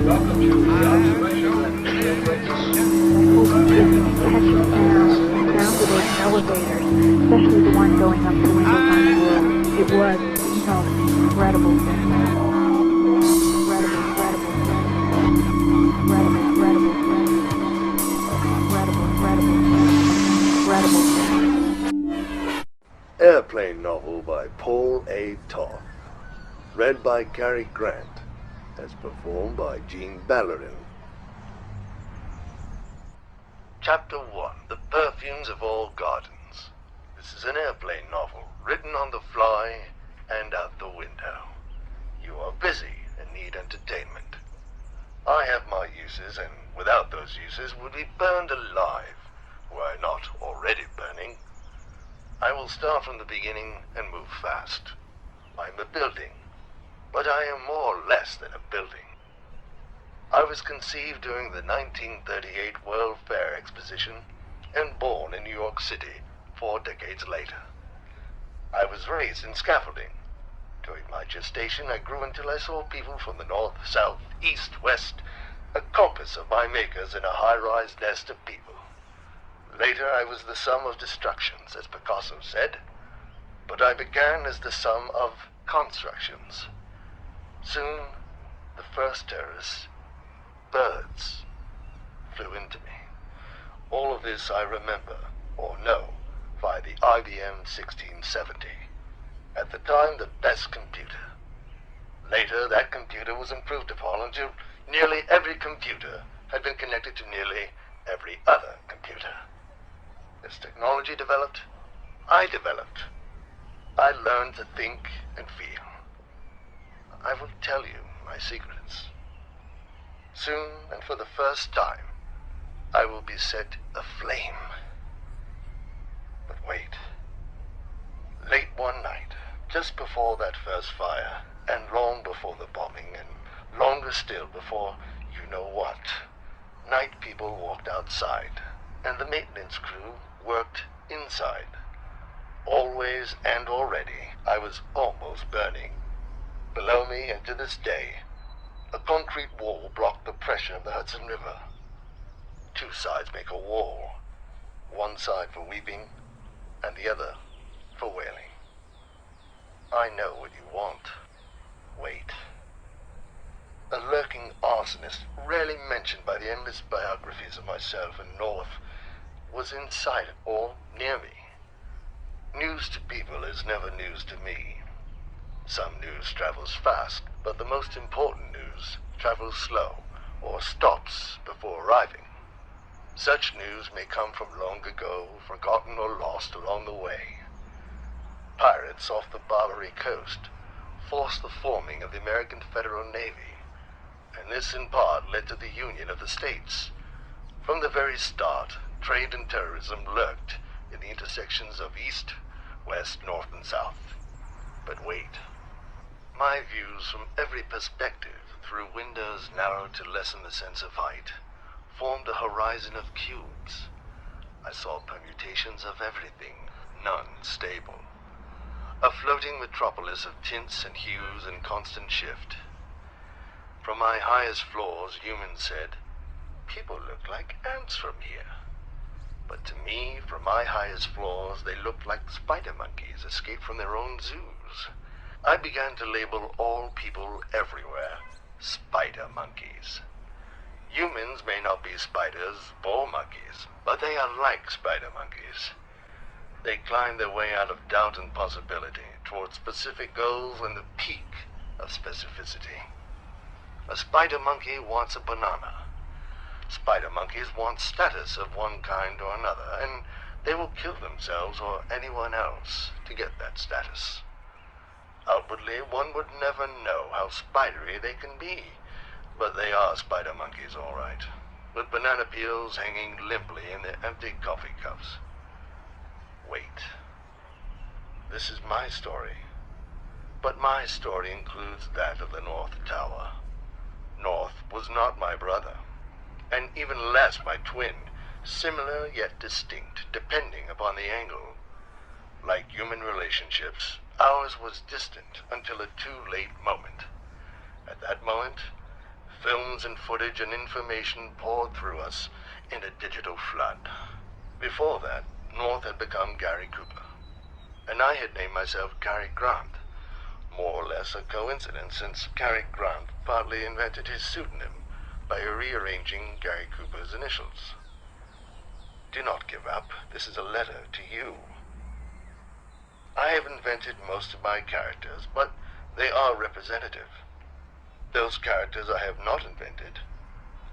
Elevators, especially the one going up to Windows on the World. It was incredible thing. Airplane novel by Paul A. Toth. Read by Cary Grant. As performed by Gene Ballerin. Chapter 1. The Perfumes of All Gardens. This is an airplane novel, written on the fly and out the window. You are busy and need entertainment. I have my uses, and without those uses would be burned alive, were I not already burning. I will start from the beginning and move fast. I'm a building, but I am more or less than a building. I was conceived during the 1938 World Fair Exposition and born in New York City 4 decades later. I was raised in scaffolding. During my gestation, I grew until I saw people from the north, south, east, west, a compass of my makers in a high-rise nest of people. Later, I was the sum of destructions, as Picasso said, but I began as the sum of constructions. Soon, the first terrorists, birds, flew into me. All of this I remember, or know, by the IBM 1670. At the time, the best computer. Later, that computer was improved upon until nearly every computer had been connected to nearly every other computer. As technology developed, I developed. I learned to think and feel. I will tell you my secrets. Soon, and for the first time, I will be set aflame. But wait. Late one night, just before that first fire, and long before the bombing, and longer still before you know what, night people walked outside, and the maintenance crew worked inside. Always and already, I was almost burning. Below me, and to this day, a concrete wall blocked the pressure of the Hudson River. Two sides make a wall, one side for weeping, and the other for wailing. I know what you want. Wait. A lurking arsonist, rarely mentioned by the endless biographies of myself and North, was inside or near me. News to people is never news to me. Some news travels fast, but the most important news travels slow or stops before arriving. Such news may come from long ago, forgotten or lost along the way. Pirates off the Barbary coast forced the forming of the American Federal Navy, and this in part led to the Union of the States. From the very start, trade and terrorism lurked in the intersections of East, West, North, and South. But wait. My views from every perspective, through windows narrowed to lessen the sense of height, formed a horizon of cubes. I saw permutations of everything, none stable. A floating metropolis of tints and hues in constant shift. From my highest floors, humans said, "People look like ants from here." But to me, from my highest floors, they looked like spider monkeys escaped from their own zoos. I began to label all people everywhere spider monkeys. Humans may not be spiders or monkeys, but they are like spider monkeys. They climb their way out of doubt and possibility towards specific goals and the peak of specificity. A spider monkey wants a banana. Spider monkeys want status of one kind or another, and they will kill themselves or anyone else to get that status. Outwardly, one would never know how spidery they can be, but they are spider monkeys all right, with banana peels hanging limply in their empty coffee cups. Wait. This is my story. But my story includes that of the North Tower. North was not my brother, and even less my twin, similar yet distinct, depending upon the angle. Like human relationships, ours was distant until a too late moment. At that moment, Films and footage and information poured through us in a digital flood. Before that, North had become Gary Cooper, and I had named myself Cary Grant. More or less a coincidence, since Cary Grant partly invented his pseudonym by rearranging Gary Cooper's initials. Do not give up. This is a letter to you. I have invented most of my characters, but they are representative. Those characters I have not invented,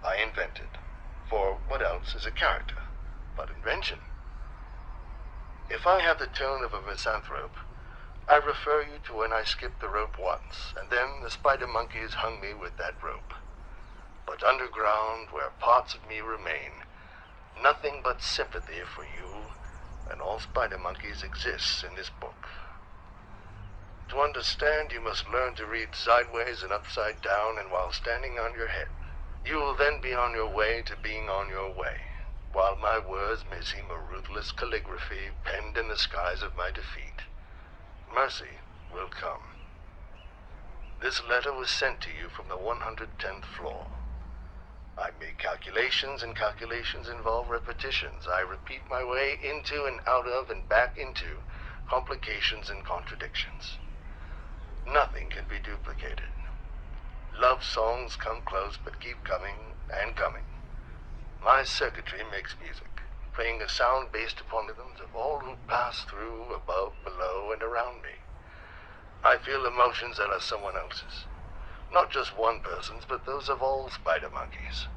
I invented. For what else is a character but invention? If I have the tone of a misanthrope, I refer you to when I skipped the rope once, and then the spider monkeys hung me with that rope. But underground, where parts of me remain, nothing but sympathy for you and all spider monkeys exists in this book. To understand, you must learn to read sideways and upside down and while standing on your head. You will then be on your way to being on your way, while my words may seem a ruthless calligraphy penned in the skies of my defeat. Mercy will come. This letter was sent to you from the 110th floor. I make calculations, and calculations involve repetitions. I repeat my way into and out of and back into complications and contradictions. Nothing can be duplicated. Love songs come close but keep coming and coming. My circuitry makes music, playing a sound based upon the rhythms of all who pass through, above, below, and around me. I feel emotions that are someone else's. Not just one person's, but those of all spider monkeys.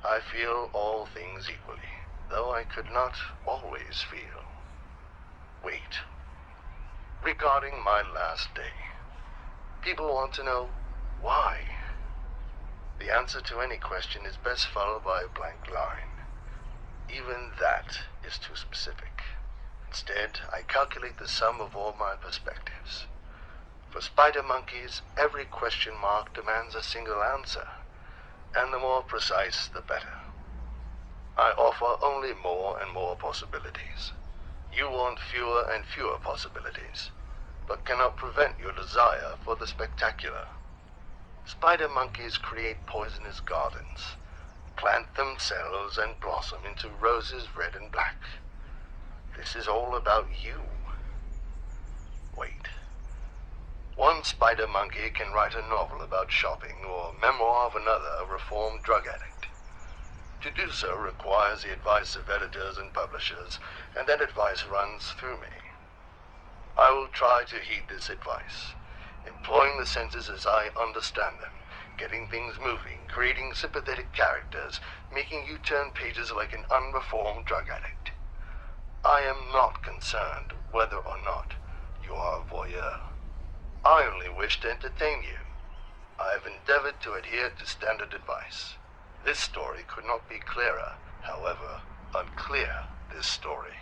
I feel all things equally, though I could not always feel. Wait. Regarding my last day, people want to know why. The answer to any question is best followed by a blank line. Even that is too specific. Instead, I calculate the sum of all my perspectives. For spider monkeys, every question mark demands a single answer, and the more precise, the better. I offer only more and more possibilities. You want fewer and fewer possibilities, but cannot prevent your desire for the spectacular. Spider monkeys create poisonous gardens, plant themselves and blossom into roses red and black. This is all about you. Wait. One spider monkey can write a novel about shopping or a memoir of another reformed drug addict. To do so requires the advice of editors and publishers, and that advice runs through me. I will try to heed this advice, employing the senses as I understand them, getting things moving, creating sympathetic characters, making you turn pages like an unreformed drug addict. I am not concerned whether or not you are a voyeur. I only wish to entertain you. I have endeavored to adhere to standard advice. This story could not be clearer, however unclear this story.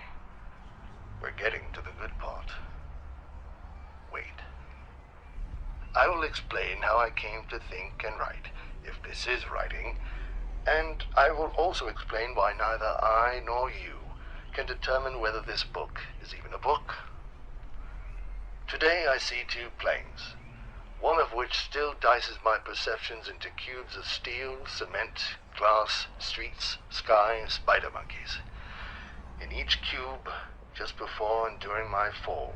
We're getting to the good part. Wait. I will explain how I came to think and write, if this is writing, and I will also explain why neither I nor you can determine whether this book is even a book. Today I see two planes, one of which still dices my perceptions into cubes of steel, cement, glass, streets, sky, spider monkeys. In each cube, just before and during my fall,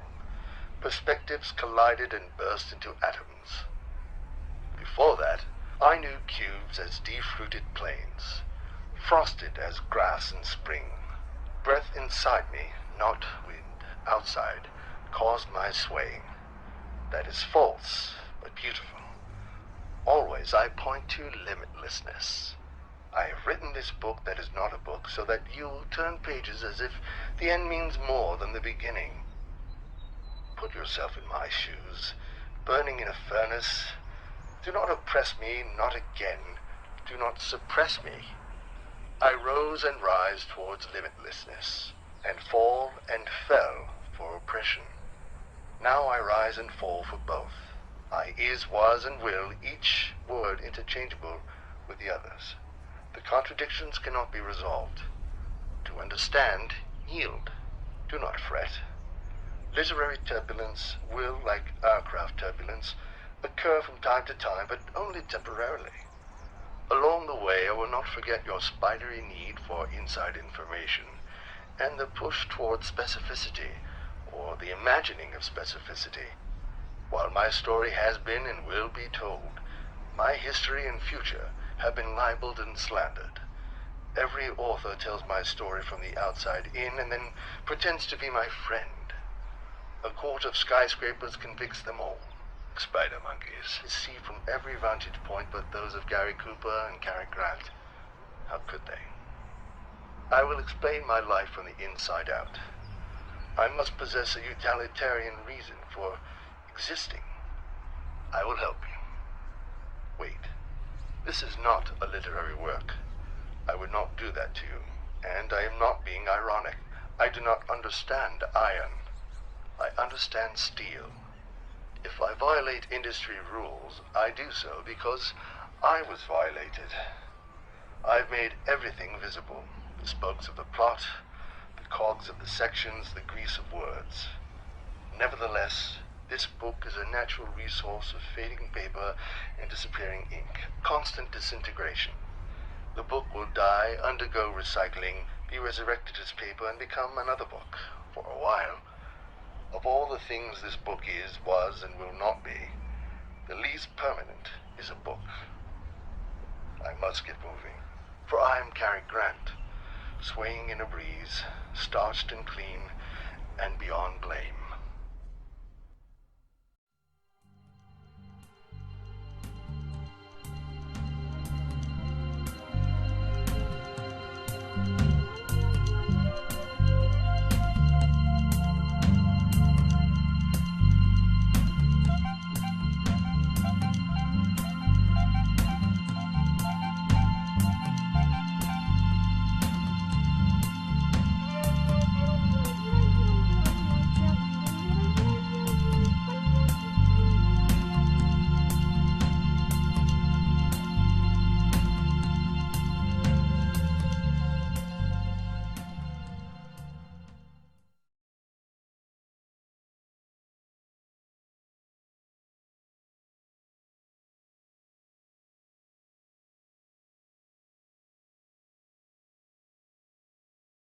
perspectives collided and burst into atoms. Before that, I knew cubes as deep-rooted plains, frosted as grass in spring. Breath inside me, not wind outside, caused my swaying. That is false, but beautiful. Always I point to limitlessness. I have written this book that is not a book, so that you will turn pages as if the end means more than the beginning. Put yourself in my shoes, burning in a furnace. Do not oppress me, not again. Do not suppress me. I rose and rise towards limitlessness, and fall and fell for oppression. Now I rise and fall for both. I is, was, and will, each word interchangeable with the others. The contradictions cannot be resolved. To understand, yield. Do not fret. Literary turbulence will, like aircraft turbulence, occur from time to time, but only temporarily. Along the way, I will not forget your spidery need for inside information and the push toward specificity, or the imagining of specificity. While my story has been and will be told, my history and future have been libeled and slandered. Every author tells my story from the outside in and then pretends to be my friend. A court of skyscrapers convicts them all. Spider monkeys see from every vantage point but those of Gary Cooper and Cary Grant. How could they? I will explain my life from the inside out. I must possess a utilitarian reason for existing. I will help you. Wait. This is not a literary work. I would not do that to you, and I am not being ironic. I do not understand iron. I understand steel. If I violate industry rules, I do so because I was violated. I've made everything visible. The spokes of the plot, the cogs of the sections, the grease of words. Nevertheless, this book is a natural resource of fading paper and disappearing ink, constant disintegration. The book will die, undergo recycling, be resurrected as paper, and become another book, for a while. Of all the things this book is, was, and will not be, the least permanent is a book. I must get moving, for I am Cary Grant, swaying in a breeze, starched and clean, and beyond blame.